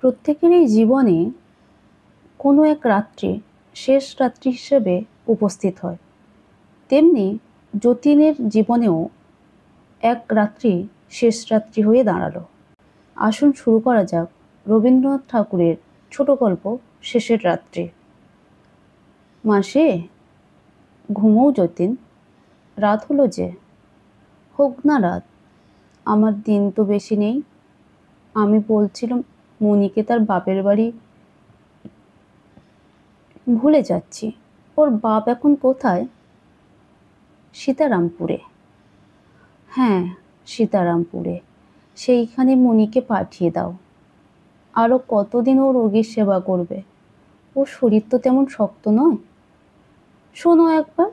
প্রত্যেকেরই জীবনে কোনো এক রাত্রি শেষ রাত্রি হিসেবে উপস্থিত হয়। তেমনি যতীনের জীবনেও এক রাত্রি শেষ রাত্রি হয়ে দাঁড়ালো। আসুন শুরু করা যাক রবীন্দ্রনাথ ঠাকুরের ছোট গল্প শেষের রাত্রি। মাসে ঘুমোও যতীন, রাত হলো যে। হোক না রাত, আমার দিন তো বেশি নেই। আমি বলছিলাম মণিকে তার বাপের বাড়ি ভুলে যাচ্ছি। ওর বাপ এখন কোথায়? সীতারামপুরে। হ্যাঁ, সীতারামপুরে। সেইখানে মণিকে পাঠিয়ে দাও। আরও কতদিন ও রোগীর সেবা করবে? ওর শরীর তো তেমন শক্ত নয়। শোনো একবার,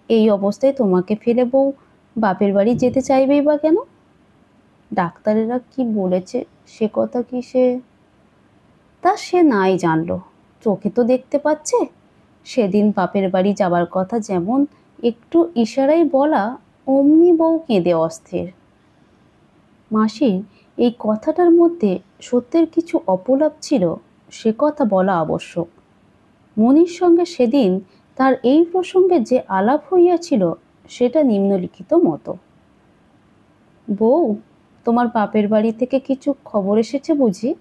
এই অবস্থায় তোমাকে ফেলে বউ বাপের বাড়ি যেতে চাইবেই বা কেন? ডাক্তারেরা কি বলেছে সে কথা কি তা সে নাই জানলো, চোখে তো দেখতে পাচ্ছে। সেদিন বাপের বাড়ি যাবার কথা যেমন একটু ইশারায় বলা, অমনি বউ কেঁদে অস্থির। মাসির এই কথাটার মধ্যে সত্যের কিছু অপলাপ ছিল, সে কথা বলা আবশ্যক। মনির সঙ্গে সেদিন তার এই প্রসঙ্গে যে আলাপ হইয়াছিল সেটা নিম্নলিখিত মতো। বউ, তোমার বাপের বাড়ি থেকে কিছু খবর এসেছে বুঝি?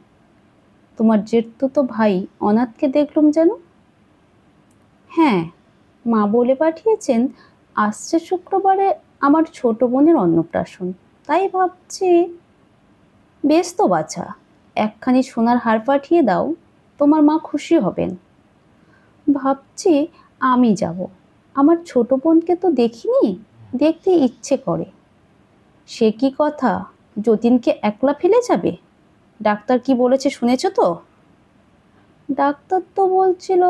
তোমার জেঠতুতো ভাই অনাথকে দেখলুম যেন। হ্যাঁ, মা বলে পাঠিয়েছেন আসছে শুক্রবারে আমার ছোট বোনের অন্নপ্রাশন। তাই ভাবছি। বেশ তো বাছা, একখানি সোনার হার পাঠিয়ে দাও, তোমার মা খুশি হবেন। ভাবছি আমি যাব। আমার ছোট বোনকে তো দেখিনি, দেখতে ইচ্ছে করে। সে কি কথা, যতীনকে একলা ফেলে যাবে? ডাক্তার কি বলেছে শুনেছ তো? ডাক্তার তো বলছিল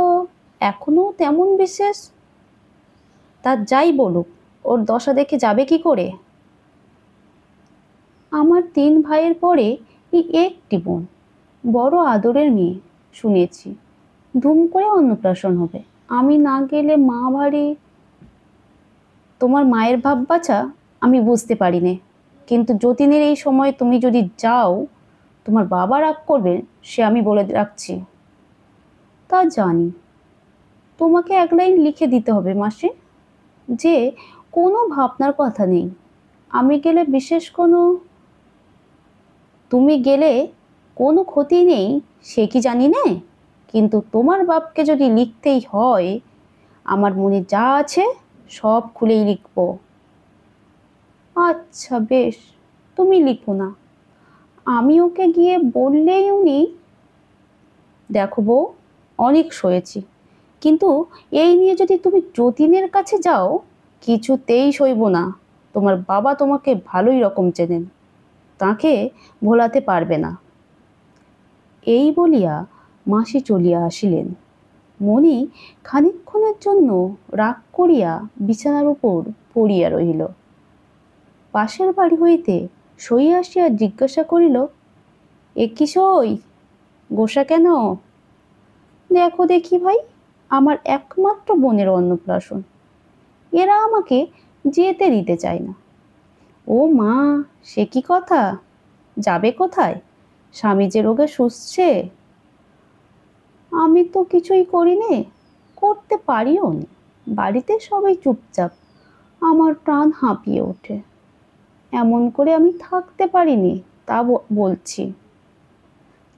এখনো তেমন বিশেষ। তা যাই বলুক, ওর দশা দেখে যাবে কি করে? আমার 3 ভাইয়ের পরে এই একটি বোন, বড় আদরের মেয়ে শুনেছি। ধুম করে অন্নপ্রাশন হবে, আমি না গেলে মা ভারী। তোমার মায়ের ভাব বাছা আমি বুঝতে পারি নে, কিন্তু যতীনের এই সময় তুমি যদি যাও তোমার বাবা রাগ করবেন, সে আমি বলে রাখছি। তা জানি, তোমাকে এক লাইন লিখে দিতে হবে মাসি, যে কোনো ভাবনার কথা নেই, আমি গেলে বিশেষ কোনো। তুমি গেলে কোনো ক্ষতি নেই সে কি জানি নে, কিন্তু তোমার বাপকে যদি লিখতেই হয়, আমার মনে যা আছে সব খুলেই লিখব। আচ্ছা বেশ, তুমি লিখো না, আমি ওকে গিয়ে বললেই উনি। দেখো বউ, অনেক সয়েছি, কিন্তু এই নিয়ে যদি তুমি যতীনের কাছে যাও কিছুতেই সইব না। তোমার বাবা তোমাকে ভালোই রকম চেনেন, তাকে ভোলাতে পারবে না। এই বলিয়া মাসি চলিয়া আসিলেন। মণি খানিকক্ষণের জন্য রাগ করিয়া বিছানার উপর পড়িয়া রহিল। পাশের বাড়ি হইতে সই আসিয়া জিজ্ঞাসা করিল, এ কি সই? গোসা কেন? দেখো দেখি ভাই, আমার একমাত্র বোনের অন্নপ্রাশন, এরা আমাকে যেতে দিতে চায় না। ও মা, সে কি কথা? যাবে কোথায়? স্বামী যে রোগে শুষছে। আমি তো কিছুই করি নে, করতে পারিও নি। বাড়িতে সবাই চুপচাপ, আমার প্রাণ হাঁপিয়ে ওঠে। এমন করে আমি থাকতে পারিনি, তা বলছি।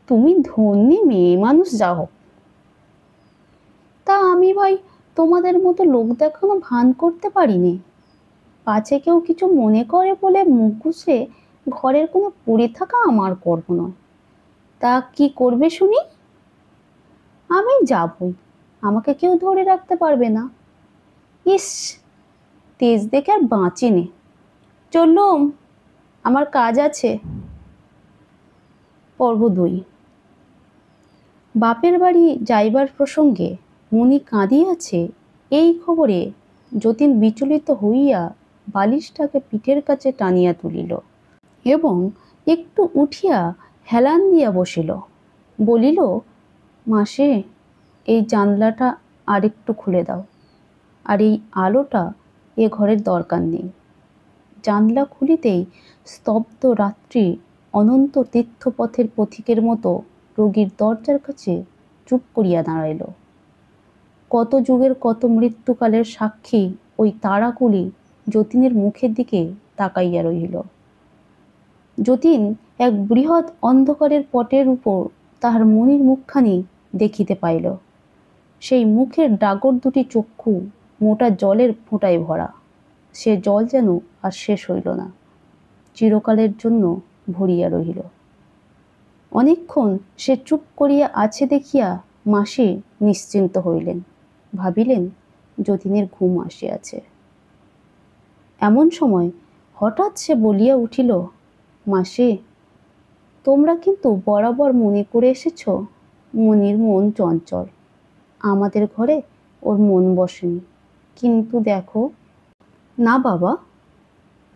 তুমি ধন্যী মেয়ে মানুষ, যা হোক। তা আমি ভাই তোমাদের মতো লোক দেখানো ভান করতে পারিনি। পাছে কেউ কিছু মনে করে বলে মুখ গুছে ঘরের কোনো পড়ে থাকা আমার কর্ম নয়। তা কি করবে শুনি? আমি যাবই, আমাকে কেউ ধরে রাখতে পারবে না। ইস, তেজ দেখে আর বাঁচিনি। চললুম, আমার কাজ আছে। পর্ব 2। বাপের বাড়ি যাইবার প্রসঙ্গে মণি কাঁদিয়াছে এই খবরে যতীন বিচলিত হইয়া বালিশটাকে পিঠের কাছে টানিয়া তুলিল এবং একটু উঠিয়া হেলান দিয়া বসিল। বলিল, মাসে এই জানলাটা আরেকটু খুলে দাও, আর এই আলোটা এ ঘরের দরকার নেই। জানলা খুলিতেই স্তব্ধ রাত্রি অনন্ত তীর্থপথের পথিকের মতো রোগীর দরজার কাছে চুপ করিয়া দাঁড়াইল। কত যুগের কত মৃত্যুকালের সাক্ষী ওই তারাগুলি যতীনের মুখের দিকে তাকাইয়া রহিল। যতীন এক বৃহৎ অন্ধকারের পটের উপর তাহার মনির মুখখানি দেখিতে পাইল। সেই মুখের ডাগর দুটি চক্ষু মোটা জলের ফোঁটায় ভরা। সে জল যেন আর শেষ হইল না, চিরকালের জন্য ভরিয়া রহিল। অনেকক্ষণ সে চুপ করিয়া আছে দেখিয়া মাসি নিশ্চিন্ত হইলেন, ভাবিলেন যতীনের ঘুম আসিয়াছে। এমন সময় হঠাৎ সে বলিয়া উঠিল, মাসি, তোমরা কিন্তু বরাবর মনে করে এসেছ মনির মন চঞ্চল, আমাদের ঘরে ওর মন বসেনি। কিন্তু দেখো। না বাবা,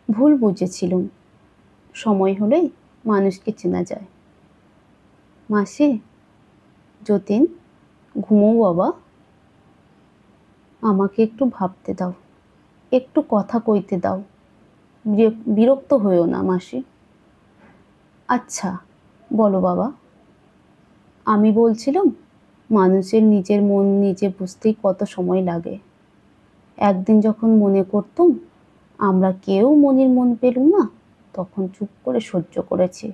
ভুল বুঝেছিলুম, সময় হলেই মানুষকে চেনা যায়। মাসি, যতীন, ঘুমো বাবা, আমাকে একটু ভাবতে দাও, একটু কথা কইতে দাও, বিরক্ত হইও না মাসি। আচ্ছা বলো বাবা। আমি বলছিলাম, মানুষের নিজের মন নিজে বুঝতেই কত সময় লাগে। একদিন যখন মনে করতুম আমরা কেউ মনির মন পেলুম না, তখন চুপ করে সহ্য করেছি।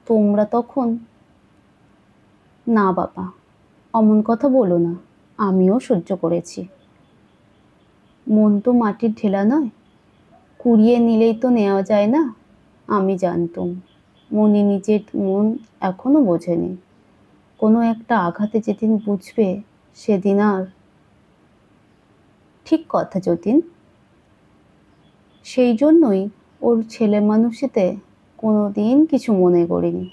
তোমরা তখন। না বাবা, অমন কথা বলো না, আমিও সহ্য করেছি। মন তো মাটির ঢেলা নয়, কুড়িয়ে নিলেই তো নেওয়া যায় না। আমি জানতুম মনি নিজের মন এখনো বোঝেনি। কোনো একটা আঘাতে যেদিন বুঝবে সেদিন আর। ঠিক কথা যতীন, সেই জন্যই ওর ছেলে মানুষেতে কোনো দিন কিছু মনে করিনি।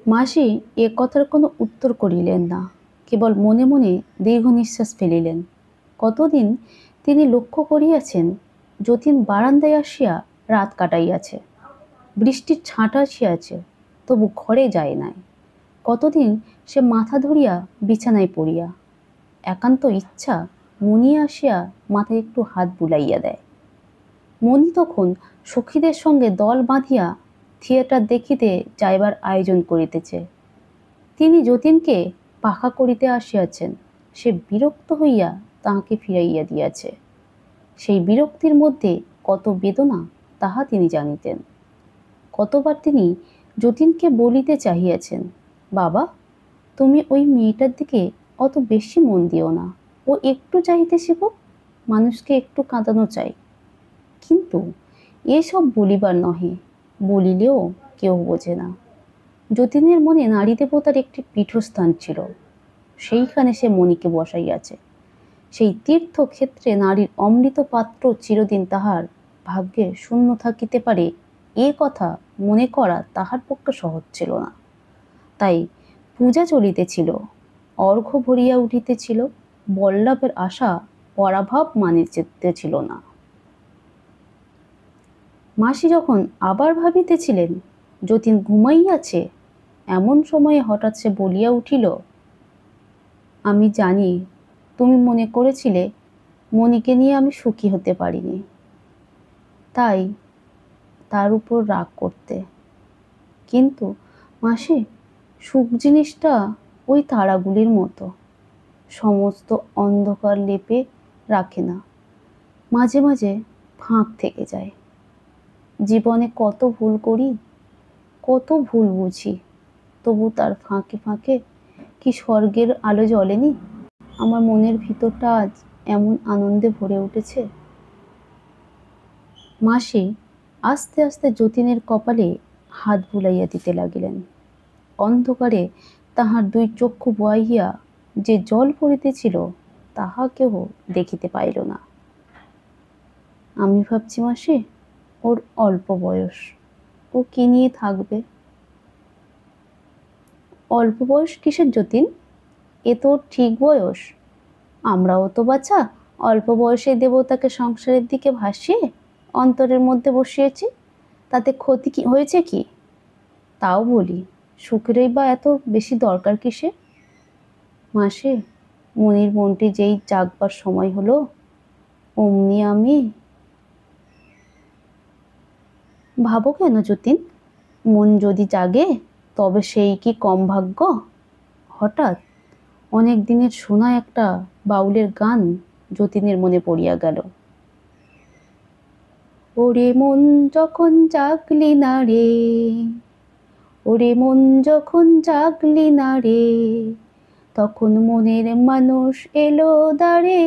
মাসি এ কথার কোনো উত্তর করিলেন না, কেবল মনে মনে দীর্ঘ নিঃশ্বাস ফেলিলেন। কতদিন তিনি লক্ষ্য করিয়াছেন যতীন বারান্দায় আসিয়া রাত কাটাইয়াছে, বৃষ্টির ছাঁটা আসিয়াছে, তবু ঘরে যায় নাই। কতদিন সে মাথা ধরিয়া বিছানায় পড়িয়া, একান্ত ইচ্ছা মনি আসিয়া মাথায় একটু হাত বুলাইয়া দেয়। মনি তখন সখীদের সঙ্গে দল বাঁধিয়া থিয়েটার দেখিতে যাইবার আয়োজন করিতেছে। তিনি যতীনকে পাখা করিতে আসিয়াছেন, সে বিরক্ত হইয়া তাহাকে ফিরাইয়া দিয়াছে। সেই বিরক্তির মধ্যে কত বেদনা তাহা তিনি জানিতেন। কতবার তিনি যতীনকে বলিতে চাহিয়াছেন, বাবা, তুমি ওই মেয়েটার দিকে অত বেশি মন দিও না, ও একটু চাইতে শিখুক, মানুষকে একটু কাঁদানো চাই। কিন্তু এসব বলিবার নহে, বলিলেও কেউ বোঝে না। যতীনের মনে নারী দেবতার একটি পীঠস্থান ছিল, সেইখানে সে মনিকে বসাইয়াছে। সেই তীর্থক্ষেত্রে নারীর অমৃত পাত্র চিরদিন তাহার ভাগ্যে শূন্য থাকিতে পারে, এ কথা মনে করা তাহার পক্ষে সহজ ছিল না। তাই পূজা চলিতেছিল, অর্ঘ্য ভরিয়া উঠিতেছিল, বল্লভের আশা পরাভব মানিতেছিল না। মাসি যখন আবার ভাবিতেছিলেন যতীন ঘুমাইয়াছে, এমন সময়ে হঠাৎ সে বলিয়া উঠিল, আমি জানি তুমি মনে করেছিলে মনিকে নিয়ে আমি সুখী হতে পারিনি, তাই তার উপর রাগ করতে। কিন্তু মাসি, সুখ জিনিসটা ওই তারাগুলির মতো, সমস্ত অন্ধকার লেপে রাখে না, মাঝে মাঝে ফাঁক থেকে যায়। জীবনে কত ভুল করি, কত ভুল বুঝি, তবু তার ফাঁকে ফাঁকে কি স্বর্গের আলো জ্বলেনি? আমার মনের ভিতরটা আজ এমন আনন্দে ভরে উঠেছে। মাসি আস্তে আস্তে যতীনের কপালে হাত বুলাইয়া দিতে লাগিলেন। অন্ধকারে তাহার দুই চক্ষু বহিয়া যে জল পড়িতেছিল তাহা কেহ দেখিতে পাইল না। আমি ভাবছি মাসি, ওর অল্প বয়স, ও কি নিয়ে থাকবে? অল্প বয়স কিসের যতীন? এ তো ঠিক বয়স। আমরাও তো বাচ্চা অল্প বয়সে দেবতাকে সংসারের দিকে ভাসিয়ে অন্তরের মধ্যে বসিয়েছি, তাতে ক্ষতি কি হয়েছে কি? তাও বলি, সুখেরই বা এত বেশি দরকার কিসে? মাসি, মনির মনটি যেই জাগবার সময় হলো, অমনি আমি। ভাবো কেন যতীন? মন যদি জাগে তবে সেই কি কম ভাগ্য? হঠাৎ অনেক দিনের শোনা একটা বাউলের গান যতীনের মনে পড়িয়া গেল। ওরে মন যখন জাগলি না রে, ওরে মন যখন জাগলি না রে, তখন মনের মানুষ এলো দ্বারে,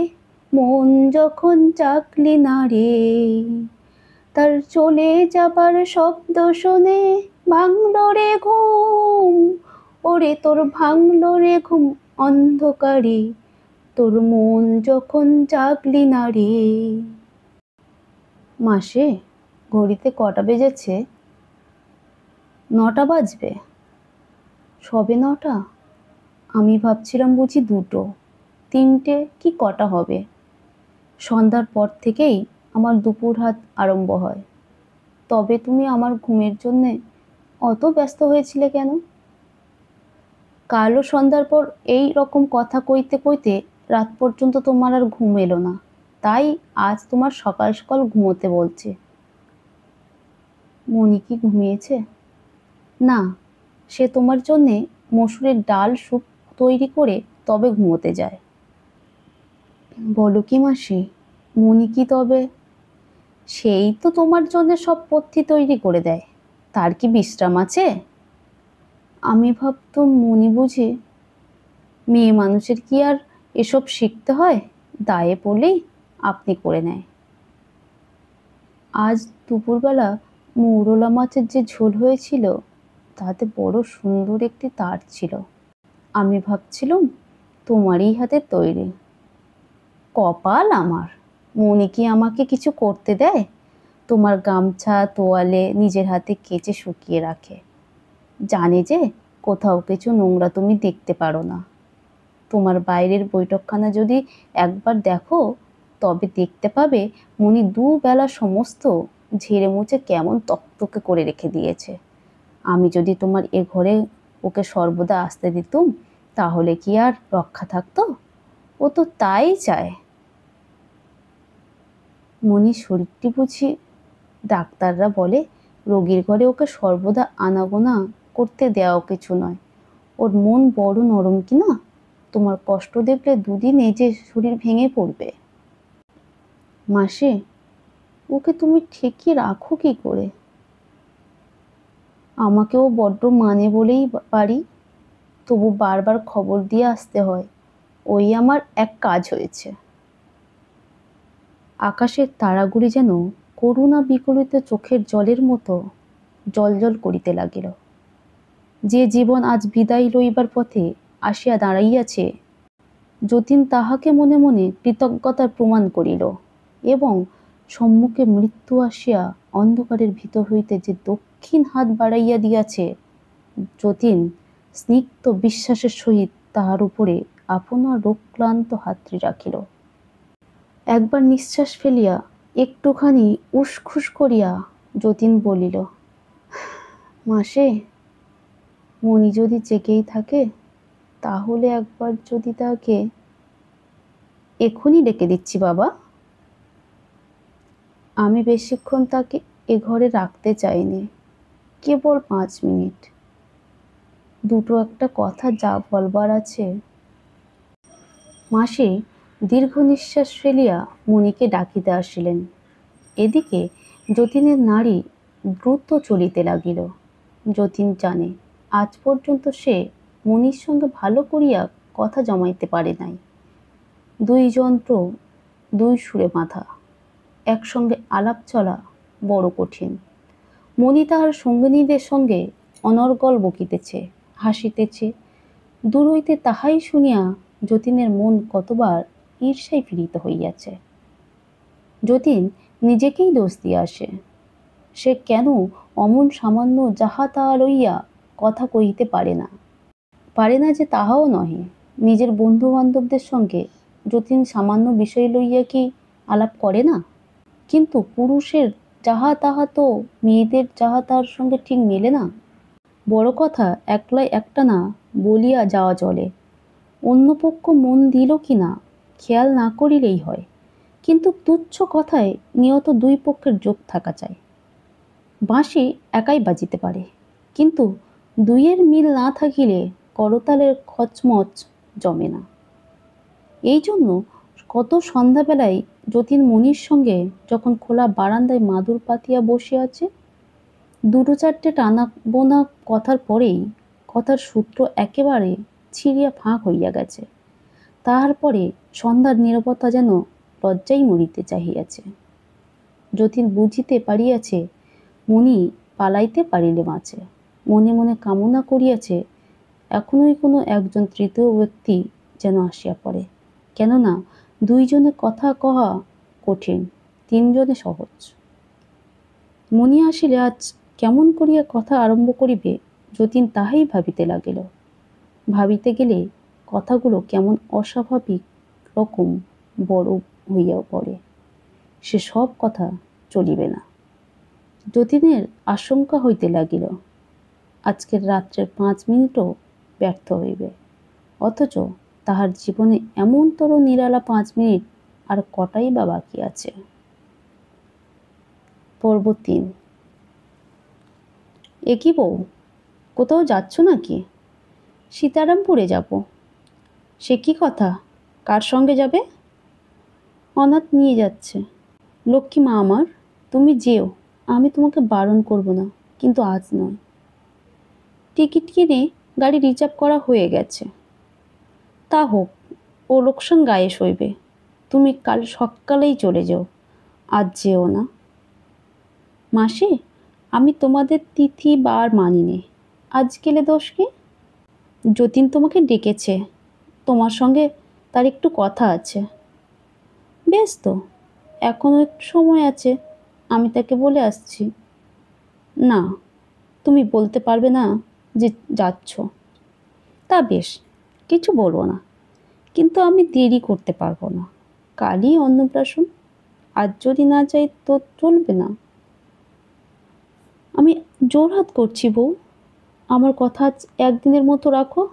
মন যখন জাগলি না রে, তার চলে যাবার শব্দ শুনে ভাঙলো রে ঘুম, ওরে তোর ভাঙলো রে ঘুম অন্ধকারে, তোর মন যখন জাগলি না রে। মাসে ঘড়িতে কটা বেজেছে? 9টা বাজবে। সবে 9টা? আমি ভাবছিলাম বুঝি 2টো, 3টে কি কটা হবে। সন্ধ্যার পর থেকেই আমার দুপুর হাত আরম্ভ হয়। তবে তুমি আমার ঘুমের জন্যে অত ব্যস্ত হয়েছিলে কেন? কালও সন্ধ্যার পর এই রকম কথা কইতে কইতে রাত পর্যন্ত তোমার আর ঘুম এলো না, তাই আজ তোমার সকাল সকাল ঘুমোতে বলছে। মনি কি ঘুমিয়েছে? না, সে তোমার জন্যে মসুরের ডাল স্যুপ তৈরি করে তবে ঘুমোতে যায়। বলো কি মাসি, মনি কি তবে? সেই তো তোমার জন্য সব পথ্যি তৈরি করে দেয়, তার কি বিশ্রাম আছে? আমি ভাবতুম মনি বুঝি। মেয়ে মানুষের কি আর এসব শিখতে হয়? দায়ে পড়লেই আপনি করে নেয়। আজ দুপুরবেলা মৌরলা মাছের যে ঝোল হয়েছিল তাতে বড় সুন্দর একটি তার ছিল। আমি ভাবছিলুম তোমারই হাতে তৈরি। কপাল আমার, মনি কি আমাকে কিছু করতে দেয়? তোমার গামছা তোয়ালে নিজের হাতে কেচে শুকিয়ে রাখে, জানে যে কোথাও কিছু নোংরা তুমি দেখতে পারো না। তোমার বাইরের বৈঠকখানা যদি একবার দেখো তবে দেখতে পাবে মনি দুবেলা সমস্ত ঝেড়ে মুছে কেমন তকতকে করে রেখে দিয়েছে। আমি যদি তোমার এ ঘরে ওকে সর্বদা আসতে দিতুম তাহলে কি আর রক্ষা থাকতো? ও তো তাই চায়। মনির শরীরটি বুঝি? ডাক্তাররা বলে রোগীর ঘরে ওকে সর্বদা আনাগোনা করতে দেওয়া কিছু নয়। ওর মন বড় নরম কিনা, তোমার কষ্ট দেখলে দুদিনে যে শরীর ভেঙে পড়বে। মাসি, ওকে তুমি ঠিকই রাখো কি করে? আমাকেও বড্ড মানে বলেই পারি, তবু বারবার খবর দিয়ে আসতে হয়, ওই আমার এক কাজ হয়েছে। আকাশের তারাগুলি যেন করুণা বিকলিত চোখের জলের মতো জলজল করিতে লাগিল। যে জীবন আজ বিদায় লইবার পথে আসিয়া দাঁড়াইয়াছে, যতীন তাহাকে মনে মনে কৃতজ্ঞতার প্রমাণ করিল এবং সম্মুখে মৃত্যু আসিয়া অন্ধকারের ভিতর হইতে যে দক্ষিণ হাত বাড়াইয়া দিয়াছে, যতীন স্নিগ্ধ বিশ্বাসের সহিত তাহার উপরে আপনার রোগক্লান্ত হাতটি রাখিল। একবার নিঃশ্বাস ফেলিয়া একটুখানি উসখুস করিয়া যতীন বলিল, মাসে, মনি যদি জেগেই থাকে তাহলে একবার যদি তাকে। এখনই ডেকে দিচ্ছি বাবা। আমি বেশিক্ষণ তাকে এ ঘরে রাখতে চাইনি, কেবল 5 মিনিট। দুটো একটা কথা যা বলবার আছে। মাসি দীর্ঘ নিঃশ্বাস ফেলিয়া মনিকে ডাকিতে আসিলেন। এদিকে যতীনের নাড়ি দ্রুত চলিতে লাগিল। যতীন জানে আজ পর্যন্ত সে মনির সঙ্গে ভালো করিয়া কথা জমাইতে পারে নাই। দুই যন্ত্র, দুই সুরে বাঁধা, একসঙ্গে আলাপ চলা বড় কঠিন। মনি তাহার সঙ্গিনীদের সঙ্গে অনর্গল বকিতেছে, হাসিতেছে। দূর হইতে তাহাই শুনিয়া যতীনের মন কতবার ঈর্ষায় পীড়িত হইয়াছে। যতীন নিজেকেই দোষ দিয়া আসে। সে কেন অমন সামান্য যাহা তাহা লইয়া কথা কহিতে পারে না। পারে না যে তাহাও নহে, নিজের বন্ধু বান্ধবদের সঙ্গে যতীন সামান্য বিষয় লইয়া কি আলাপ করে না? কিন্তু পুরুষের যাহা তাহা তো মেয়েদের যাহা তাহার সঙ্গে ঠিক মেলে না। বড় কথা একলাই একটা না বলিয়া যাওয়া চলে, অন্য পক্ষ মন দিল কি না খেয়াল না করিলেই হয়। কিন্তু তুচ্ছ কথায় নিয়ত দুই পক্ষের যোগ থাকা চাই। বাঁশি একাই বাজিতে পারে, কিন্তু দুইয়ের মিল না থাকিলে করতালের খচমচ জমে না। এই জন্য কত সন্ধ্যাবেলায় যতীন মনির সঙ্গে যখন খোলা বারান্দায় মাদুর পাতিয়া বসে আছে, দুটো চারটে টানা বোনা কথার পরেই কথার সূত্র একেবারে ছিঁড়িয়া ফাঁক হইয়া গেছে। তাহার পরে সন্ধ্যার নীরবতা যেন লজ্জায় মরিতে চাহিয়াছে। যতীন বুঝিতে পারিয়াছে মনি পালাইতে পারিলে বাঁচে। মনে মনে কামনা করিয়াছে এখনই কোনো একজন তৃতীয় ব্যক্তি যেন আসিয়া পড়ে। কেননা দুইজনে কথা কহা কঠিন, তিনজনে সহজ। মনি আসিলে আজ কেমন করিয়া কথা আরম্ভ করিবে যতীন তাহাই ভাবিতে লাগিল। ভাবিতে গেলে কথাগুলো কেমন অস্বাভাবিক রকম বড় হইয়া পড়ে। সে সব কথা চলিবে না। যতীনের আশঙ্কা হইতে লাগিল আজকের রাত্রের 5 মিনিটও ব্যর্থ হইবে, অথচ তাহার জীবনে এমনতর নিরালা 5 মিনিট আর কটাই বা বাকি আছে। পর্ব 3। এ কি বউ, কোথাও যাচ্ছ নাকি? সীতারামপুরে যাব। সে কি কথা, কার সঙ্গে যাবে? অনাথ নিয়ে যাচ্ছে। লক্ষ্মী মা আমার, তুমি যেও, আমি তোমাকে বারণ করব না, কিন্তু আজ নয়। টিকিট কিনে গাড়ি রিজার্ভ করা হয়ে গেছে। তা হোক, ও লোকসান গায়ে সইবে। তুমি কাল সকালেই চলে যাও, আজ যেও না। মাসি, আমি তোমাদের তিথি বার মানি নে, আজ গেলে দোষ কি? যতীন তোমাকে ডেকেছে, তোমার সঙ্গে তার একটু কথা আছে। বেশ তো, এখনো একটু সময় আছে, আমি তাকে বলে আসছি। না, তুমি বলতে পারবে না যে যাচ্ছ। তা বেশ, কিছু বলবো না, কিন্তু আমি দেরি করতে পারবো না। কালই অন্নপ্রাশন, আজ যদি না যাই তো চলবে না। আমি জোরহাত করছি বউ, আমার কথা আজ একদিনের মতো রাখো।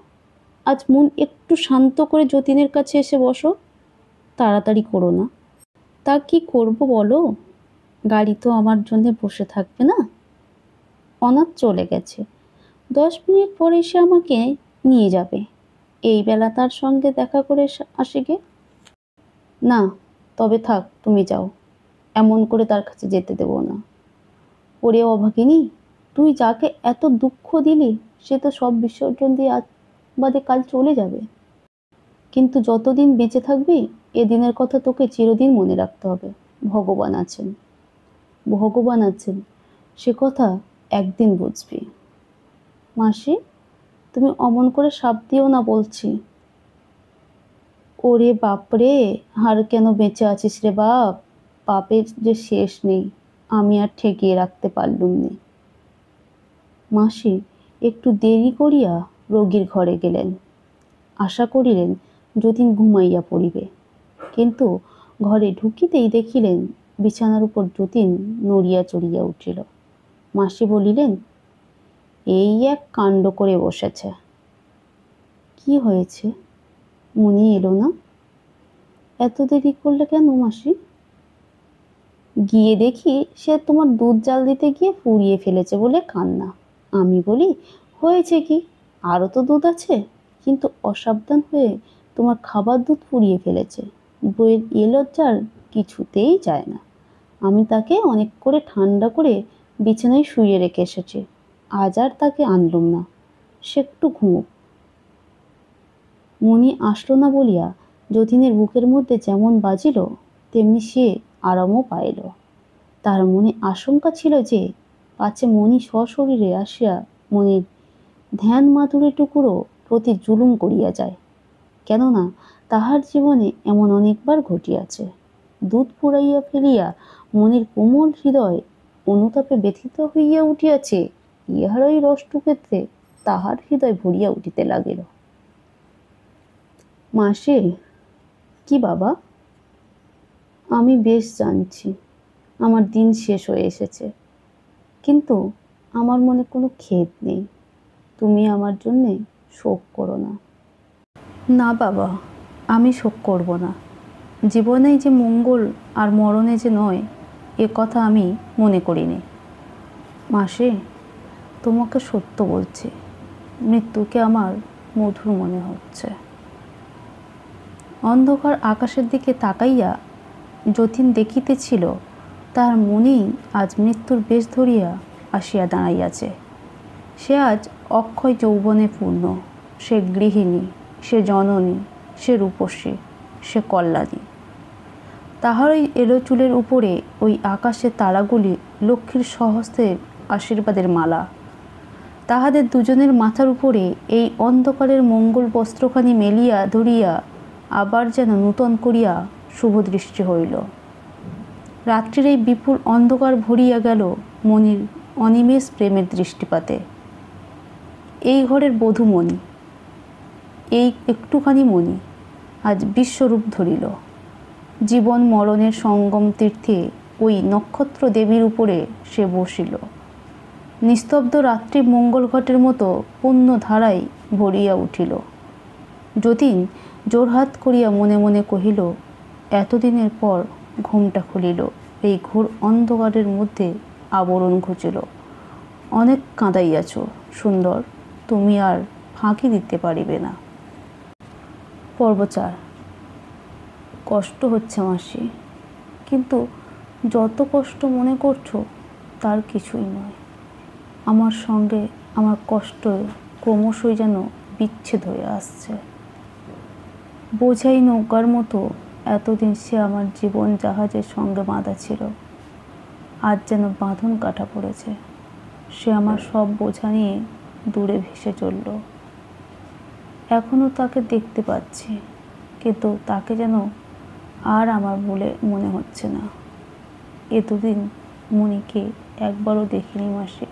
আজ মন একটু শান্ত করে যতীনের কাছে এসে বসো, তাড়াতাড়ি করো না। তা কি করব বলো, গাড়ি তো আমার জন্যে বসে থাকবে না। অনাথ চলে গেছে, 10 মিনিট পরে সে আমাকে নিয়ে যাবে। এই বেলা তার সঙ্গে দেখা করে আসে গে। না, তবে থাক, তুমি যাও, এমন করে তার কাছে যেতে দেব না। ওরে অভাগিনী, তুই যাকে এত দুঃখ দিলি সে তো সব বিসর্জন দিয়ে আজ বাদে কাল চলে যাবে। কিন্তু যতদিন বেঁচে থাকবি এ দিনের কথা তোকে চিরদিন মনে রাখতে হবে। ভগবান আছেন, ভগবান আছেন, সে কথা একদিন বুঝবি। মাসি, তুমি অমন করে শাপ দিও না বলছি। ওরে বাপরে, আর কেন বেঁচে আছিস রে বাপ? পাপের যে শেষ নেই, আমি আর ঠেকিয়ে রাখতে পারলুম নে। মাসি একটু দেরি করিয়া রোগীর ঘরে গেলেন। আশা করিলেন যতীন ঘুমাইয়া পড়িবে, কিন্তু ঘরে ঢুকিতেই দেখিলেন বিছানার উপর যতীন নড়িয়া চড়িয়া উঠিল। মাসি বলিলেন, এই এক কাণ্ড করে বসেছে। কি হয়েছে, মনি এলো না? এত দেরি করলে কেন মাসি? গিয়ে দেখি সে তোমার দুধ জাল দিতে গিয়ে ফুরিয়ে ফেলেছে বলে কান্না। আমি বলি, হয়েছে কি, আরও তো দুধ আছে, কিন্তু অসাবধান হয়ে তোমার খাবার দুধ ফুরিয়ে ফেলেছে। বইয়ের এ লজ্জার কিছুতেই যায় না। আমি তাকে অনেক করে ঠান্ডা করে বিছানায় শুইয়ে রেখে এসেছি, আজ আর তাকে আনলুম না, সে একটু ঘুমুক। মনি আসলো না বলিয়া যতীনের বুকের মধ্যে যেমন বাজিল তেমনি সে আরামও পাইল। তার মনে আশঙ্কা ছিল যে পাছে মনি সশরীরে আসিয়া মনির ধ্যান মাধুরীটুকুরও প্রতি জুলুম করিয়া যায়। কেননা তাহার জীবনে এমন অনেকবার ঘটিয়াছে। দুধ পুড়াইয়া ফেলিয়া মনির কোমল হৃদয় অনুতাপে ব্যথিত হইয়া উঠিয়াছে, ইহার ওই রসটুকুতে তাহার হৃদয় ভরিয়া উঠিতে লাগিল। মাসি, কি বাবা? আমি বেশ জানছি আমার দিন শেষ হয়ে এসেছে, কিন্তু আমার মনে কোনো খেদ নেই। তুমি আমার জন্যে শোক করো না। না বাবা, আমি শোক করব না। জীবনেই যে মঙ্গল আর মরণে যে নয়, এ কথা আমি মনে করিনি। মাসি, তোমাকে সত্য বলছি, মৃত্যুকে আমার মধুর মনে হচ্ছে। অন্ধকার আকাশের দিকে তাকাইয়া যতীন দেখিতেছিল তার মনেই আজ মৃত্যুর বেশ ধরিয়া আসিয়া দাঁড়াইয়াছে। সে আজ অক্ষয় যৌবনে পূর্ণ, সে গৃহিণী, সে জননী, সে রূপসী, সে কল্যাণী। তাহার ওই এলো চুলের উপরে ওই আকাশের তারাগুলি লক্ষ্মীর স্বহস্তের আশীর্বাদের মালা। তাহাদের দুজনের মাথার উপরে এই অন্ধকারের মঙ্গল বস্ত্রখানি মেলিয়া ধরিয়া আবার যেন নূতন করিয়া শুভদৃষ্টি হইল। রাত্রির এই বিপুল অন্ধকার ভরিয়া গেল মণির অনিমেষ প্রেমের দৃষ্টিপাতে। এই ঘরের বধূমণি, এই একটুখানি মণি আজ বিশ্বরূপ ধরিল। জীবন মরণের সঙ্গম তীর্থে ওই নক্ষত্র দেবীর উপরে সে বসিল। নিস্তব্ধ রাত্রি মঙ্গল ঘটের মতো পূর্ণ ধারায় ভরিয়া উঠিল। যতীন জোরহাত করিয়া মনে মনে কহিল, এতদিনের পর ঘুমটা খুলিল। এই ঘোর অন্ধকারের মধ্যে আবরণ ঘুচিল। অনেক কাঁদাইয়াছ সুন্দর, তুমি আর ফাঁকি দিতে পারিবে না। পর্ব 4। কষ্ট হচ্ছে মাসি, কিন্তু যত কষ্ট মনে করছো তার কিছুই নয়। আমার সঙ্গে আমার কষ্ট ক্রমশই যেন বিচ্ছেদ হয়ে আসছে। বোঝাই নৌকার মতো এতদিন সে আমার জীবন জাহাজের সঙ্গে বাঁধা ছিল, আজ যেন বাঁধন কাটা পড়েছে। সে আমার সব বোঝা নিয়ে দূরে ভেসে চলল। এখনও তাকে দেখতে পাচ্ছি, কিন্তু তাকে যেন আর আমার বলে মনে হচ্ছে না। এতদিন মণিকে একবারও দেখিনি মাসি।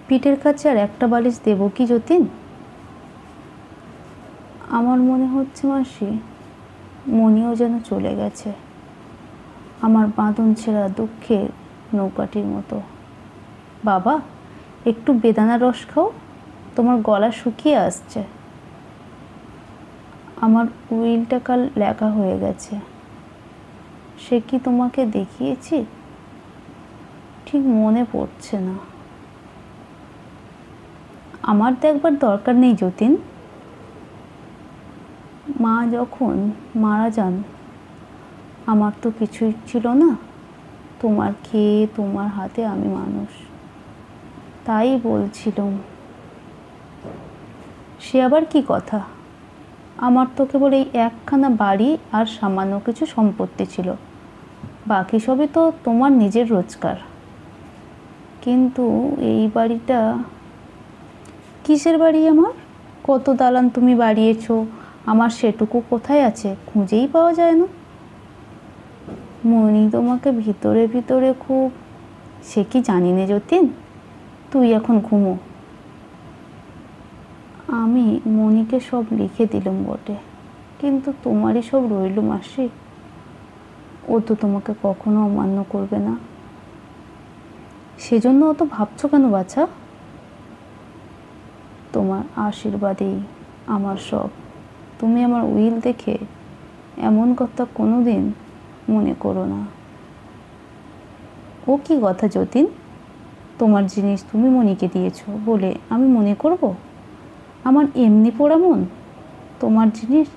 পিঠের কাছে আর একটা বালিশ দেব কি যতীন? আমার মনে হচ্ছে মাসি, মণিও যেন চলে গেছে আমার বাঁধন ছেঁড়া দুঃখের নৌকাটির মতো। বাবা, একটু বেদানার রস খাও, তোমার গলা শুকিয়ে আসছে। আমার উইলটা কাল লেখা হয়ে গেছে। সে কি তোমাকে দেখিয়েছি? ঠিক মনে পড়ছে না। আমার দেখবার দরকার নেই যতীন। মা যখন মারা যান আমার তো কিছুই ছিল না। তোমার খেয়ে তোমার হাতে আমি মানুষ, তাই বলছিলাম। সে আবার কি কথা? আমার তো কেবল এই একখানা বাড়ি আর সামান্য কিছু সম্পত্তি ছিল, বাকি সবই তো তোমার নিজের রোজগার। কিন্তু এই বাড়িটা কিসের বাড়ি আমার? কত দালান তুমি বাড়িয়েছো, আমার সেটুকু কোথায় আছে খুঁজেই পাওয়া যায় না। মণি তোমাকে ভিতরে ভিতরে খুব, সে কি জানি নে যতীন, তুই এখন ঘুমো। আমি মণিকে সব লিখে দিলাম বটে, কিন্তু তোমারই সব রইল মাসি। ও তো তোমাকে কখনো অমান্য করবে না। সেজন্য অত ভাবছো কেন বাছা? তোমার আশীর্বাদেই আমার সব। তুমি আমার উইল দেখে এমন কথা কোনো দিন মনে করো না। ও কি কথা যতীন, তোমার জিনিস তুমি মণিকে দিয়েছো বলে আমি মনে করব? আমার এমনি পোড়া মন। তোমার জিনিস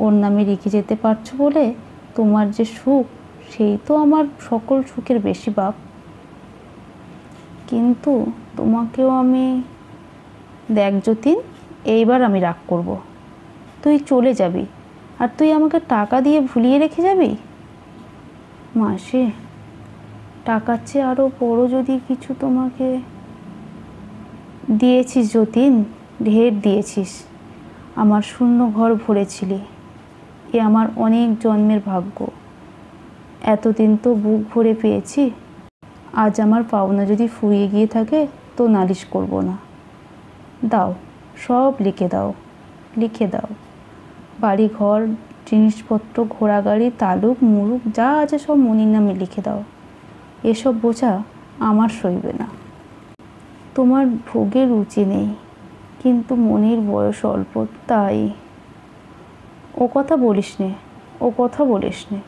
ওর নামে রেখে যেতে পারছো বলে তোমার যে সুখ, সেই তো আমার সকল সুখের বেশি বাপ। কিন্তু তোমাকেও আমি, দেখ যতীন, এইবার আমি রাগ করব। তুই চলে যাবি আর তুই আমাকে টাকা দিয়ে ভুলিয়ে রেখে যাবি? মাসি, টাকার চেয়ে আরও বড় যদি কিছু তোমাকে দিয়েছিস যতীন, ঢের দিয়েছিস। আমার শূন্য ঘর ভরেছিলি, এ আমার অনেক জন্মের ভাগ্য। এতদিন তো বুক ভরে পেয়েছি। আজ আমার পাওনা যদি ফুরিয়ে গিয়ে থাকে তো নালিশ করব না। দাও, সব লিখে দাও, লিখে দাও। বাড়ি ঘর, জিনিসপত্র, ঘোড়া গাড়ি, তালুক মুলুক যা আছে সব মনির নামে লিখে দাও। এসব বোঝা আমার সইবে না। তোমার ভোগের রুচি নেই, কিন্তু মনির বয়স অল্প, তাই। ও কথা বলিস নে, ও কথা বলিস নে।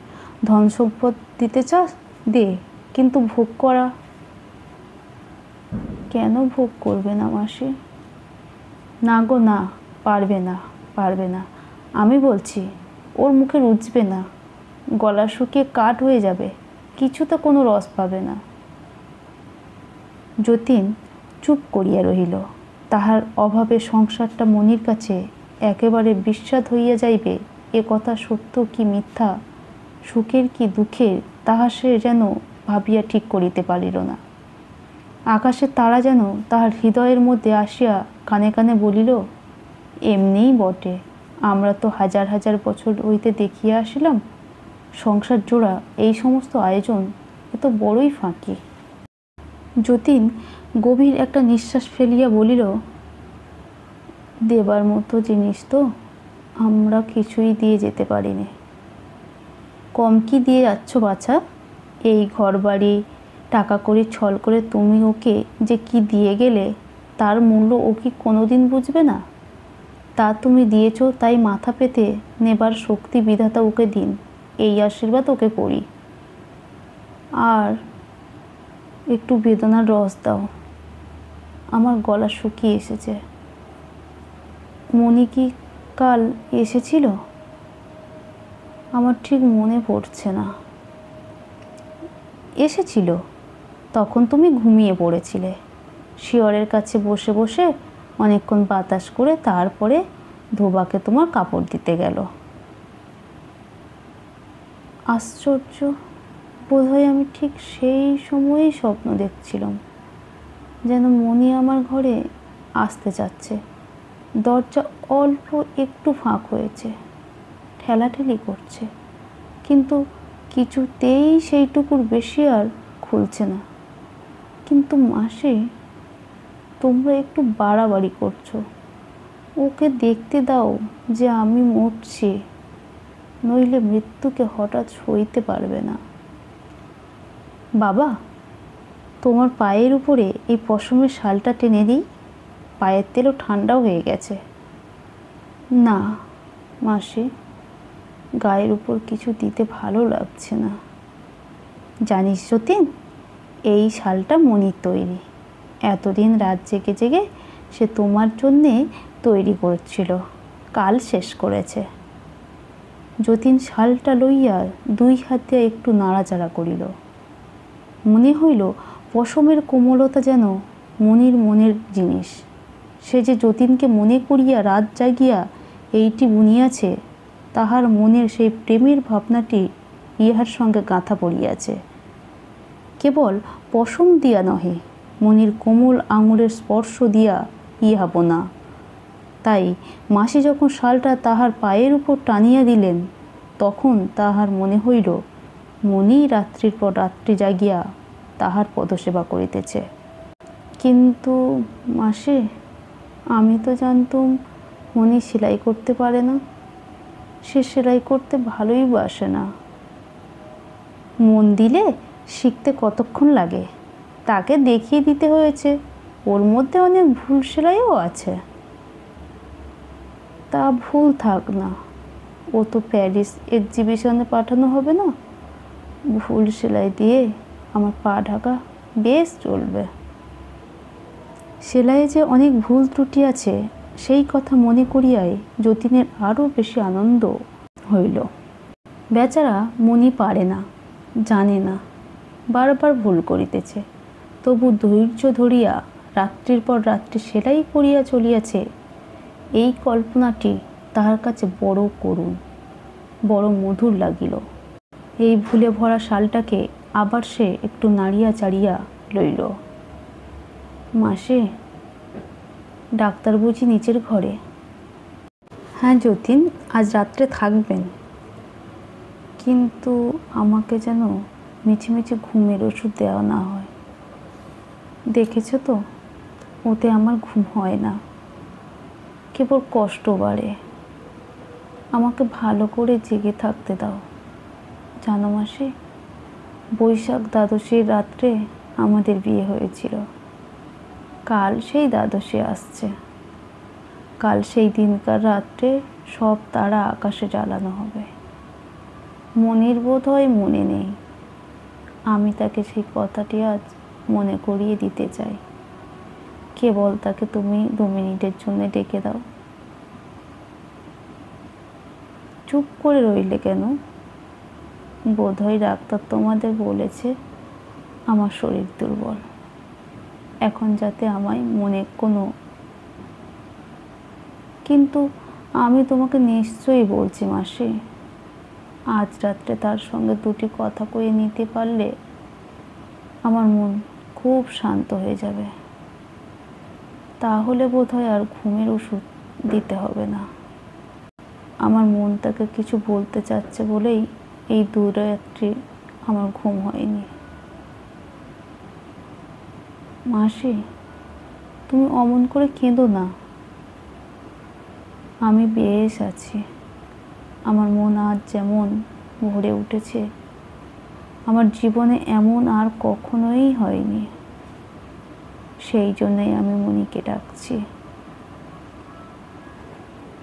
ধন সম্পদ দিতে চাস দে, কিন্তু ভোগ করা কেন ভোগ করবে না মাসি? না গো না, পারবে না, পারবে না। আমি বলছি, ওর মুখে রুচবে না, গলা শুকিয়ে কাঠ হয়ে যাবে, কিছুতে কোনো রস পাবে না। যতীন চুপ করিয়া রহিল। তাহার অভাবে সংসারটা মনির কাছে একেবারে বিস্বাদ হইয়া যাইবে, এ কথা সত্য কি মিথ্যা, সুখের কি দুঃখের, তাহা সে যেন ভাবিয়া ঠিক করিতে পারিল না। আকাশের তারা যেন তাহার হৃদয়ের মধ্যে আসিয়া কানে কানে বলিল, এমনিই বটে, আমরা তো হাজার হাজার বছর হইতে দেখিয়া আসিলাম, সংসার জোড়া এই সমস্ত আয়োজন এ তো বড়ই ফাঁকি। যতীন গভীর একটা নিঃশ্বাস ফেলিয়া বলিল, দেবার মতো জিনিস তো আমরা কিছুই দিয়ে যেতে পারিনি। কম কি দিয়ে যাচ্ছ বাছা? এই ঘর বাড়ি টাকা করে ছল করে তুমি ওকে যে কি দিয়ে গেলে, তার মূল্য ও কি কোনোদিন বুঝবে না? তা তুমি দিয়েছ, তাই মাথা পেতে নেবার শক্তি বিধাতা ওকে দিন, এই আশীর্বাদ ওকে করি। আর একটু বেদনার রস দাও, আমার গলা শুকিয়ে এসেছে। মনি কি কাল এসেছিল? আমার ঠিক মনে পড়ছে না। এসেছিল, তখন তুমি ঘুমিয়ে পড়েছিলে। শিয়রের কাছে বসে বসে অনেকক্ষণ বাতাস করে তারপরে ধোবাকে তোমার কাপড় দিতে গেল। আশ্চর্য, বোধহয় আমি ঠিক সেই সময়েই স্বপ্ন দেখছিলাম, যেন মনি আমার ঘরে আসতে চাচ্ছে। দরজা অল্প একটু ফাঁক হয়েছে, ঠেলাঠেলি করছে, কিন্তু কিছুতেই সেইটুকুর বেশি আর খুলছে না। কিন্তু মাসি, তোমরা একটু বাড়াবাড়ি করছো। ওকে দেখতে দাও যে আমি মরছি, নইলে মৃত্যুকে হঠাৎ সইতে পারবে না। বাবা, তোমার পায়ের উপরে এই পশমের শালটা টেনে দিই, পায়ের তেলও ঠান্ডাও হয়ে গেছে। না মাসি, গায়ের উপর কিছু দিতে ভালো লাগছে না। জানিস যতীন, এই শালটা মনির তৈরি। এতদিন রাত জেগে জেগে সে তোমার জন্যে তৈরি করছিল, কাল শেষ করেছে। যতীন শালটা লইয়া দুই হাত দিয়া একটু নাড়াচাড়া করিল। মনে হইল পশমের কোমলতা যেন মনির মনের জিনিস। সে যে যতীনকে মনে করিয়া রাত জাগিয়া এইটি বুনিয়াছে, তাহার মনের সেই প্রেমের ভাবনাটি ইহার সঙ্গে গাঁথা পড়িয়াছে। কেবল পশম দিয়া নহে, মনির কোমল আঙুলের স্পর্শ দিয়া ইহা বোনা। তাই মাসি যখন শালটা তাহার পায়ের উপর টানিয়া দিলেন, তখন তাহার মনে হইল মনি রাত্রির পর রাত্রি জাগিয়া তাহার পদসেবা করিতেছে। কিন্তু মাসি, আমি তো জানতুম মনি সেলাই করতে পারে না। সে সেলাই করতে ভালোই বাসে না। মন দিলে শিখতে কতক্ষণ লাগে, তাকে দেখিয়ে দিতে হয়েছে। ওর মধ্যে অনেক ভুল সেলাইও আছে। তা ভুল থাক না, ও তো প্যারিস এক্সিবিশনে পাঠানো হবে না। ভুল সেলাই দিয়ে আমার পা ঢাকা বেশ চলবে। সেলাইয়ে যে অনেক ভুল ত্রুটি আছে, সেই কথা মনে করিয়াই যতীনের আরও বেশি আনন্দ হইল। বেচারা মনি পারে না, জানে না, বারবার ভুল করিতেছে, তবু ধৈর্য ধরিয়া রাত্রির পর রাত্রি সেলাই করিয়া চলিয়াছে। এই কল্পনাটি তাহার কাছে বড় করুণ, বড় মধুর লাগিল। এই ভুলে ভরা শালটাকে আবার সে একটু নাড়িয়া চাড়িয়া লইল। মাসি, ডাক্তার বুঝি নিচের ঘরে? হ্যাঁ যতীন, আজ রাত্রে থাকবেন, কিন্তু আমাকে যেন মিছিমিছি ঘুমের ওষুধ দেওয়া না হয়। দেখেছ তো, ওতে আমার ঘুম হয় না, কেবল কষ্ট বাড়ে। আমাকে ভালো করে জেগে থাকতে দাও। জানো মাসি, বৈশাখ দ্বাদশীর রাত্রে আমাদের বিয়ে হয়েছিল। কাল সেই দ্বাদশী আসছে। কাল সেই দিনকার রাত্রে সব তারা আকাশে জ্বালানো হবে। মনির বোধ হয় মনে নেই। আমি তাকে সেই কথাটি আজ মনে করিয়ে দিতে চাই। কেবল তাকে তুমি 2 মিনিটের জন্য ডেকে দাও। চুপ করে রইলে কেন? বোধহয় ডাক্তার তোমাদের বলেছে আমার শরীর দুর্বল, এখন যাতে আমায় মনে কোনো। কিন্তু আমি তোমাকে নিশ্চয়ই বলছি মাসি, আজ রাত্রে তার সঙ্গে 2টি কথা কয়ে নিতে পারলে আমার মন খুব শান্ত হয়ে যাবে। তাহলে বোধহয় আর ঘুমের ওষুধ দিতে হবে না। আমার মন তাকে কিছু বলতে চাচ্ছে বলেই এই 2 রাত্রি আমার ঘুম হয়নি। মাসি, তুমি অমন করে কেঁদো না। আমি বেশ আছি। আমার মন আজ যেমন ভরে উঠেছে, আমার জীবনে এমন আর কখনোই হয়নি। সেই জন্যই আমি মনিকে ডাকছি।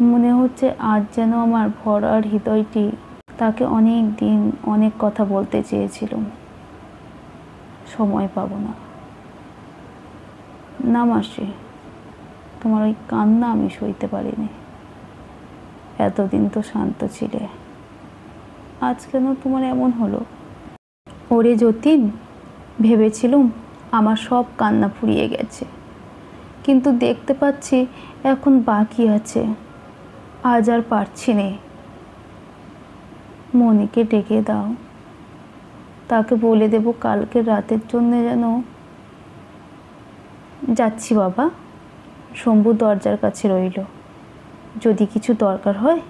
মনে হচ্ছে আজ যেন আমার ভরার হৃদয়টি তাকে অনেক দিন অনেক কথা বলতে চেয়েছিলাম, সময় পাবো না। না মাসি, তোমার ওই কান্না আমি সইতে পারিনি। এতদিন তো শান্ত ছিলে, আজ কেন তোমার এমন হলো? ওরে যতীন, ভেবেছিলুম আমার সব কান্না ফুরিয়ে গেছে, কিন্তু দেখতে পাচ্ছি এখন বাকি আছে। আজ আর পারছি নে। মনিকে ডেকে দাও, তাকে বলে দেব কালকে রাতের জন্য যেন। যাচ্ছি বাবা। শম্ভু দরজার কাছে রইল, যদি কিছু দরকার হয়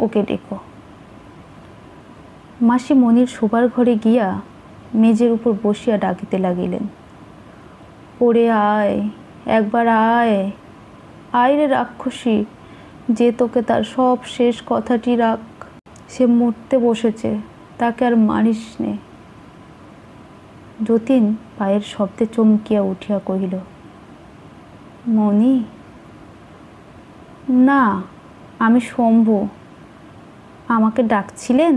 ওকে ডেকো। মাসি মনির শোবার ঘরে গিয়া মেজের উপর বসিয়া ডাকিতে লাগিলেন, ওরে আয়, একবার আয়, আয় রে রাক্ষসী, যে তোকে তার সব শেষ কথাটি রাখ। সে মরতে বসেছে, তাকে আর মারিস নে। যতীন পায়ের শব্দে চমকিয়া উঠিয়া কহিল, মনি? না, আমি শম্ভু। আমাকে ডাকছিলেন?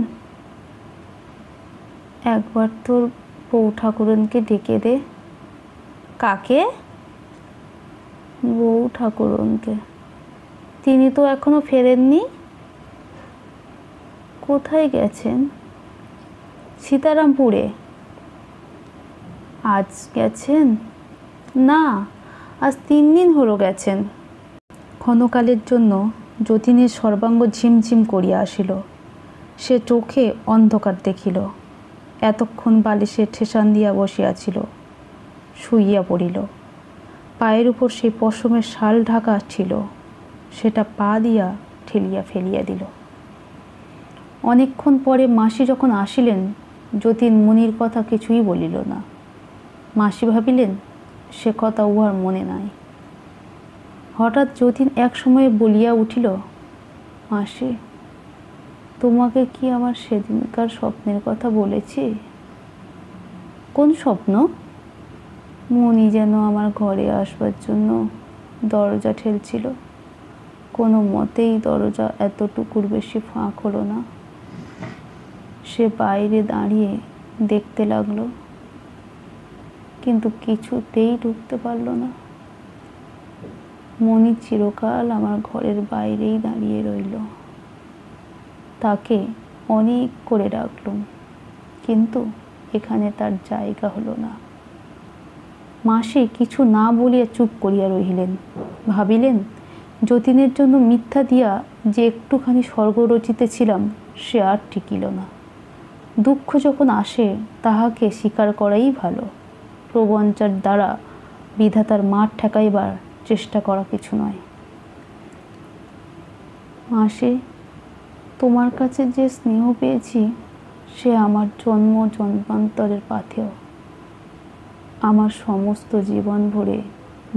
একবার তোর বউ ঠাকুরনকে ডেকে দে। কাকে? বউ ঠাকুরনকে। তিনি তো এখনো ফেরেননি। কোথায় গেছেন? সীতারামপুরে। আজ গেছেন? না, আজ 3 দিন হলো গেছেন। ক্ষণকালের জন্য যতীনের সর্বাঙ্গ ঝিমঝিম করিয়া আসিল। সে চোখে অন্ধকার দেখিল। এতক্ষণ বালিশে ঠেসান দিয়া বসিয়াছিল, শুইয়া পড়িল। পায়ের উপর সেই পশমের শাল ঢাকা ছিল, সেটা পা দিয়া ঠেলিয়া ফেলিয়া দিল। অনেকক্ষণ পরে মাসি যখন আসিলেন, যতীন মনির কথা কিছুই বলিল না। মাসি ভাবিলেন সে কথা উহার মনে নাই। হঠাৎ যতীন এক সময়ে বলিয়া উঠিল, মাসি, তোমাকে কি আমার সেদিনকার স্বপ্নের কথা বলেছি? কোন স্বপ্ন? মনি যেন আমার ঘরে আসবার জন্য দরজা ঠেলছিল, কোনো মতেই দরজা এতটুকুর বেশি ফাঁক হলো না। সে বাইরে দাঁড়িয়ে দেখতে লাগলো, কিন্তু কিছুতেই ঢুকতে পারল না। মনি চিরকাল আমার ঘরের বাইরেই দাঁড়িয়ে রইল। তাকে অনেক করে ডাকলুম, কিন্তু এখানে তার জায়গা হলো না। মাসি কিছু না বলিয়া চুপ করিয়া রহিলেন। ভাবিলেন যতীনের জন্য মিথ্যা দিয়া যে একটুখানি স্বর্গ রচিতেছিলাম সে আর টিকিল না। দুঃখ যখন আসে তাহাকে স্বীকার করাই ভালো। প্রবঞ্চার দ্বারা বিধাতার মাঠ ঠেকাইবার চেষ্টা করা কিছু নয়। মাসি, তোমার কাছে যে স্নেহ পেয়েছি সে আমার জন্ম জন্মান্তরের পাথেয়। আমার সমস্ত জীবন ভরে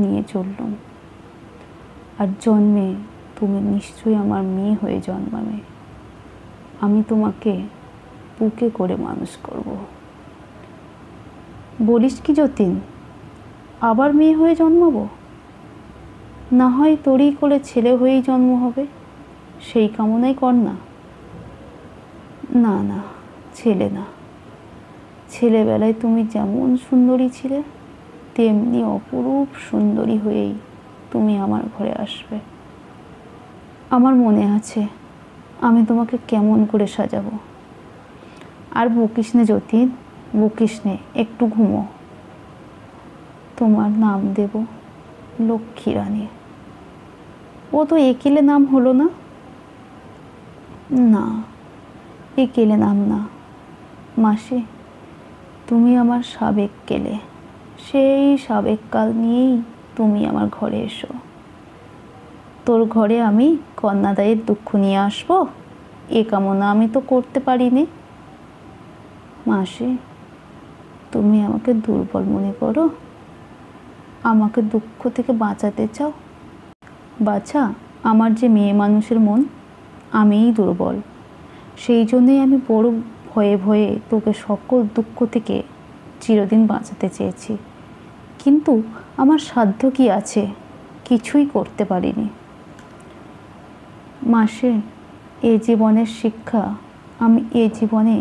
নিয়ে চললুম, আর জন্মে তুমি নিশ্চয়ই আমার মেয়ে হয়ে জন্মাবে। আমি তোমাকে বুকে করে মানুষ করব। বলিস কি যতীন, আবার মেয়ে হয়ে জন্মাবো? না হয় তোরই কোলে ছেলে হয়েই জন্ম হবে, সেই কামনাই কর না। না না, ছেলে না। ছেলেবেলায় তুমি যেমন সুন্দরী ছিলে তেমনি অপরূপ সুন্দরী হয়েই তুমি আমার ঘরে আসবে। আমার মনে আছে আমি তোমাকে কেমন করে সাজাবো। আর বকিস নে যতীন, বকিস নে, একটু ঘুমো। তোমার নাম দেব লক্ষ্মী রানী। ও তো একেলে নাম হলো না। না, একেলে নাম না মাসি, তুমি আমার সাবেক কেলে। সেই সাবেক কাল নিয়েই তুমি আমার ঘরে এসো। তোর ঘরে আমি কন্যাদায়ের দুঃখ নিয়ে আসবো, এ কামনা আমি তো করতে পারিনি। মাসি, তুমি আমাকে দুর্বল মনে করো? আমাকে দুঃখ থেকে বাঁচাতে চাও? বাছা, আমার যে মেয়ে মানুষের মন, আমিই দুর্বল। সেই জন্যই আমি বড় ভয়ে ভয়ে তোকে সকল দুঃখ থেকে চিরদিন বাঁচাতে চেয়েছি, কিন্তু আমার সাধ্য কি আছে, কিছুই করতে পারিনি। মাসে, এ জীবনের শিক্ষা আমি এ জীবনে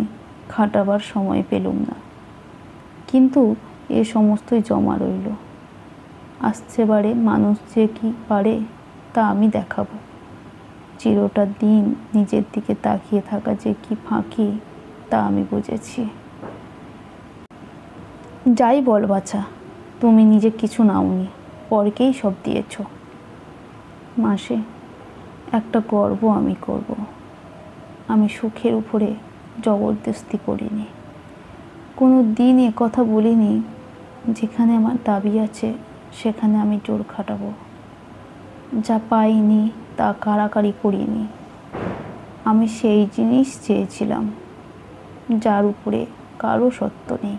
খাটাবার সময় পেলুম না, কিন্তু এ সমস্তই জমা রইল। আসছে বারে মানুষ যে কি পারে তা আমি দেখাবো। চিরটা দিন নিজের দিকে তাকিয়ে থাকা যে কি ফাঁকি তা আমি বুঝেছি। যাই বল বাছা, তুমি নিজে কিছু নাওনি, পরকেই সব দিয়েছ। মাসে, একটা গর্ব আমি করব, আমি সুখের উপরে জবরদস্তি করিনি। কোনো দিন এ কথা বলিনি যেখানে আমার দাবি আছে সেখানে আমি জোর খাটাবো। যা পাইনি তা কাড়াকাড়ি করিনি। আমি সেই জিনিস চেয়েছিলাম যার উপরে কারো সত্য নেই।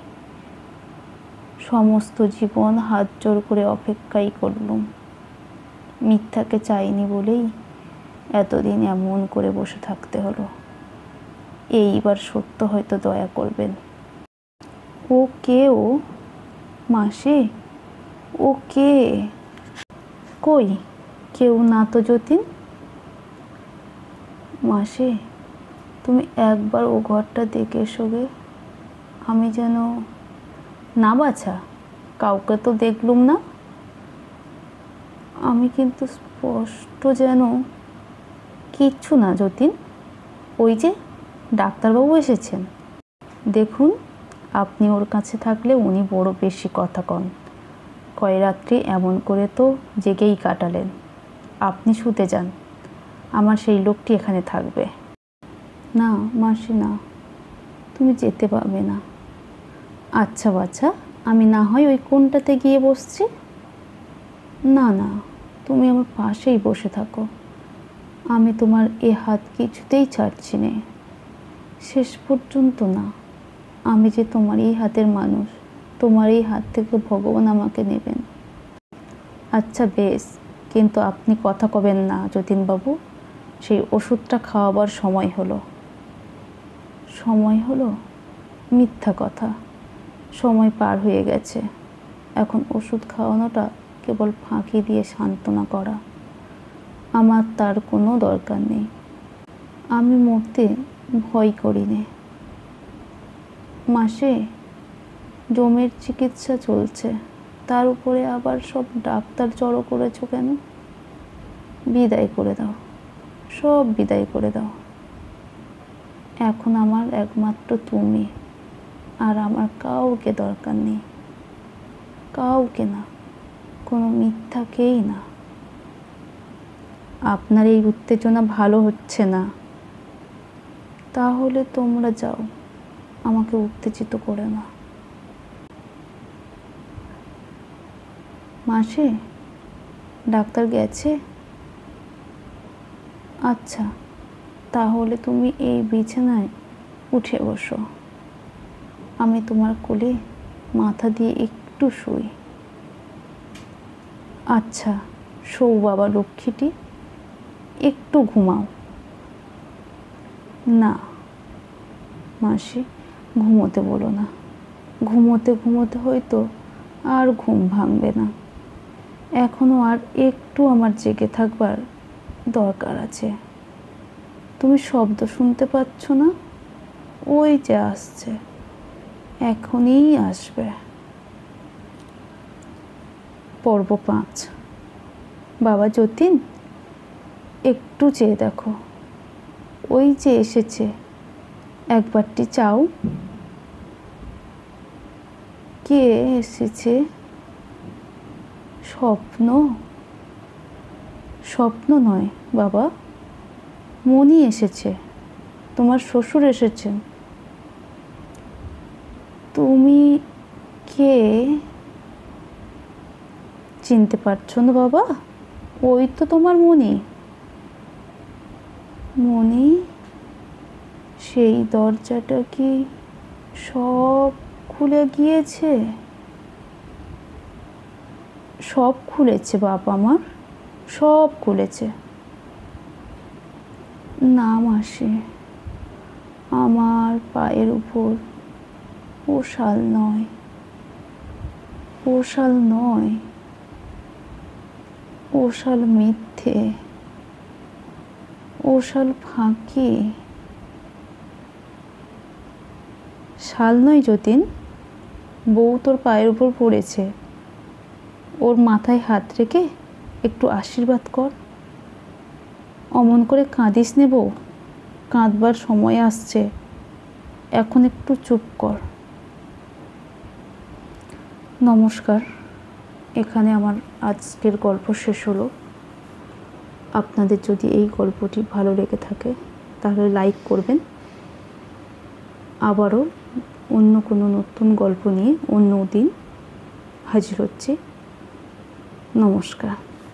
সমস্ত জীবন হাত জোর করে অপেক্ষাই করলুম। মিথ্যাকে চাইনি বলেই এতদিন এমন করে বসে থাকতে হলো। এইবার সত্য হয়তো দয়া করবেন। ও কে ও? মাসি, ও কে? কই, কেউ না তো যতীন। মাসি, তুমি একবার ও ঘরটা দেখে এসো গে। আমি যেন... না বাছা, কাউকে তো দেখলুম না। আমি কিন্তু স্পষ্ট যেন... কিচ্ছু না যতীন, ওই যে ডাক্তারবাবু এসেছেন। দেখুন, আপনি ওর কাছে থাকলে উনি বড় বেশি কথা কন। কয় রাত্রি এমন করে তো জেগেই কাটালেন। আপনি শুতে যান, আমার সেই লোকটি এখানে থাকবে। না মাসি, না, তুমি যেতে পারবে না। আচ্ছা বাচ্চা, আমি না হয় ওই কোণটাতে গিয়ে বসছি। না না, তুমি আমার পাশেই বসে থাকো। আমি তোমার এ হাত কিছুতেই ছাড়ছি না, শেষ পর্যন্ত না। আমি যে তোমার এই হাতের মানুষ, তোমার এই হাত থেকে ভগবান আমাকে নেবেন। আচ্ছা বেশ, কিন্তু আপনি কথা কবেন না যতীনবাবু। সেই ওষুধটা খাওয়াবার সময় হলো। সময় হলো? মিথ্যা কথা, সময় পার হয়ে গেছে। এখন ওষুধ খাওয়ানোটা কেবল ফাঁকি দিয়ে সান্ত্বনা করা। আমার তার কোনো দরকার নেই। আমি মরতে ভয় করি নে। মাসে, জমের চিকিৎসা চলছে, তার উপরে আবার সব ডাক্তার জড়ো করেছো কেন? বিদায় করে দাও, সব বিদায় করে দাও। এখন আমার একমাত্র তুমি, আর আমার কাউকে দরকার নেই। কাউকে না, কোনো মিথ্যাকেই না। আপনার এই উত্তেজনা ভালো হচ্ছে না, তাহলে তোমরা যাও, আমাকে উত্তেজিত করে না। মাসে, ডাক্তার গেছে? আচ্ছা, তাহলে তুমি এই বিছানায় উঠে বসো, আমি তোমার কোলে মাথা দিয়ে একটু শুই। আচ্ছা, শোও বাবা লক্ষ্মীটি, একটু ঘুমাও। না মাসি, ঘুমোতে বলো না। ঘুমোতে ঘুমোতে হয়তো আর ঘুম ভাঙবে না। এখনো আর একটু আমার জেগে থাকবার দরকার আছে। তুমি শব্দ শুনতে পাচ্ছ না? ওই যে আসছে, এখনই আসবে। পর্ব 5। বাবা যতীন, একটু চেয়ে দেখো, ওই যে এসেছে, একবারটি চাও। কে এসেছে? স্বপ্ন? স্বপ্ন নয় বাবা, মনি এসেছে, তোমার শ্বশুর এসেছেন। তুমি কে? চিনতে পারছো না বাবা? ওই তো তোমার মনি। মনি? সেই দরজাটা কি সব খুলে গিয়েছে? সব খুলেছে বাবা আমার, সব খুলেছে। না মাসি, আমার পায়ের উপর ওশাল নয়, ওশাল নয়, ওশাল মিথ্যে, ওশাল ফাঁকি। শাল নয় যতীন, বউ তোর পায়ের উপর পড়েছে, ওর মাথায় হাত রেখে একটু আশীর্বাদ কর। অমন করে কাঁদিস নে বউ, কাঁদবার সময় আসছে, এখন একটু চুপ কর। নমস্কার, এখানে আমার আজকের গল্প শেষ হলো। আপনাদের যদি এই গল্পটি ভালো লেগে থাকে তাহলে লাইক করবেন। আবারও অন্য কোনো নতুন গল্প নিয়ে অন্য দিন হাজির হচ্ছি। নমস্কার।